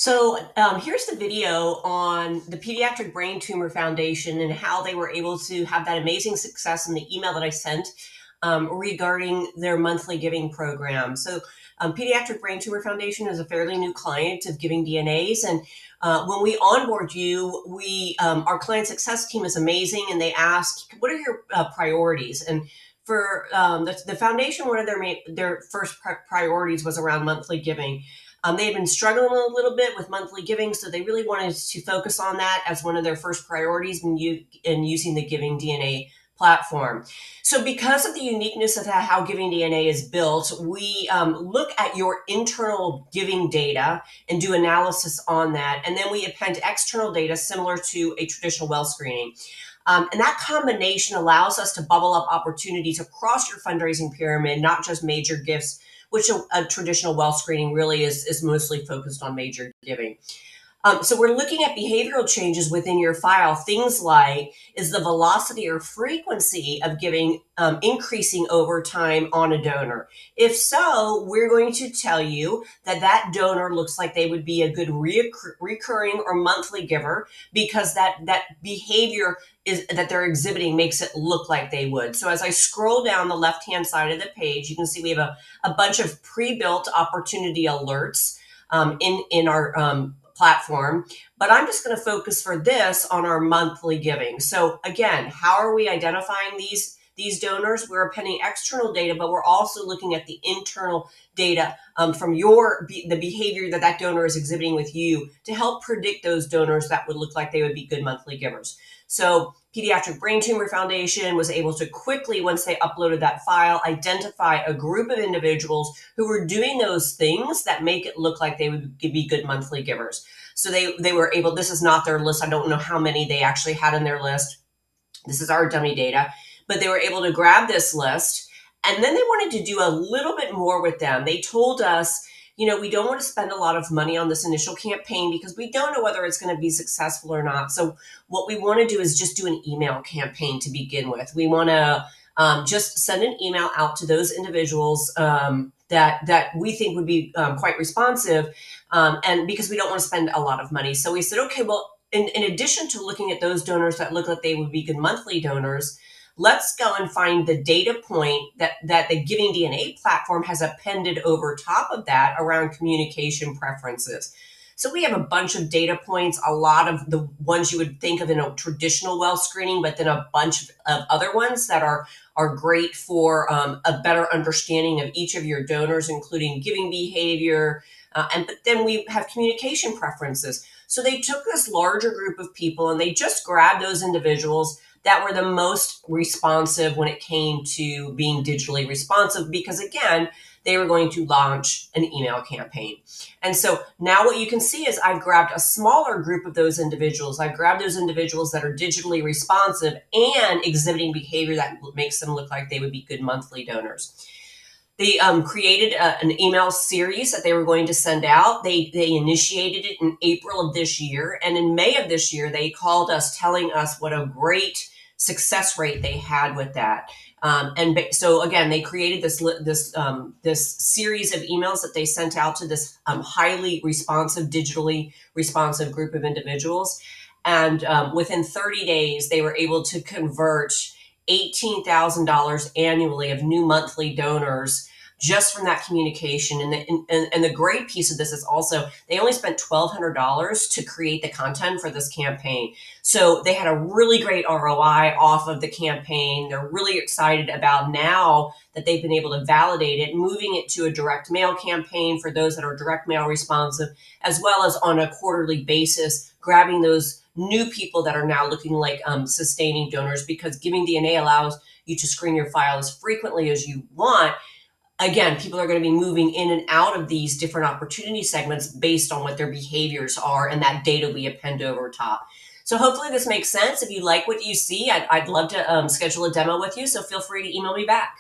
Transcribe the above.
Here's the video on the Pediatric Brain Tumor Foundation and how they were able to have that amazing success in the email that I sent regarding their monthly giving program. Pediatric Brain Tumor Foundation is a fairly new client of GivingDNA's, and when we onboard you, our client success team is amazing, and they ask, "What are your priorities?" And for the foundation, one of their first priorities was around monthly giving. They had been struggling a little bit with monthly giving, so they really wanted to focus on that as one of their first priorities in using the GivingDNA platform. So because of the uniqueness of how GivingDNA is built, we look at your internal giving data and do analysis on that, and then we append external data similar to a traditional well screening. And that combination allows us to bubble up opportunities across your fundraising pyramid, not just major gifts, which a traditional well screening really is mostly focused on major giving. So we're looking at behavioral changes within your file. Things like, is the velocity or frequency of giving increasing over time on a donor? If so, we're going to tell you that that donor looks like they would be a good recurring or monthly giver, because that behavior that they're exhibiting makes it look like they would. So as I scroll down the left-hand side of the page, you can see we have a bunch of pre-built opportunity alerts in our platform, but I'm just going to focus for this on our monthly giving. So again, how are we identifying these donors? We're appending external data, but we're also looking at the internal data from the behavior that donor is exhibiting with you to help predict those donors that would look like they would be good monthly givers. So Pediatric Brain Tumor Foundation was able to quickly, once they uploaded that file, identify a group of individuals who were doing those things that make it look like they would be good monthly givers. So they were able, this is not their list, I don't know how many they actually had in their list. This is our dummy data, but they were able to grab this list, and then they wanted to do a little bit more with them. They told us, we don't want to spend a lot of money on this initial campaign because we don't know whether it's going to be successful or not. So what we want to do is just do an email campaign to begin with. We want to just send an email out to those individuals that we think would be quite responsive, and because we don't want to spend a lot of money. So we said, okay, well, in addition to looking at those donors that look like they would be good monthly donors, let's go and find the data point that the GivingDNA platform has appended over top of that around communication preferences. So we have a bunch of data points, a lot of the ones you would think of in a traditional well screening, but then a bunch of other ones that are great for a better understanding of each of your donors, including giving behavior, but then we have communication preferences. So they took this larger group of people and they just grabbed those individuals that were the most responsive when it came to being digitally responsive, because again, they were going to launch an email campaign. And so now what you can see is I've grabbed a smaller group of those individuals. I've grabbed those individuals that are digitally responsive and exhibiting behavior that makes them look like they would be good monthly donors. They created an email series that they were going to send out. They initiated it in April of this year. And in May of this year, they called us telling us what a great success rate they had with that. So again, they created this series of emails that they sent out to this highly responsive, digitally responsive group of individuals. And within 30 days, they were able to convert $18,000 annually of new monthly donors just from that communication. And the great piece of this is also they only spent $1,200 to create the content for this campaign. So they had a really great ROI off of the campaign. They're really excited about now that they've been able to validate it, moving it to a direct mail campaign for those that are direct mail responsive, as well as on a quarterly basis, grabbing those new people that are now looking like sustaining donors, because GivingDNA allows you to screen your file as frequently as you want. Again, people are going to be moving in and out of these different opportunity segments based on what their behaviors are and that data we append over top. So hopefully this makes sense. If you like what you see, I'd love to schedule a demo with you. So feel free to email me back.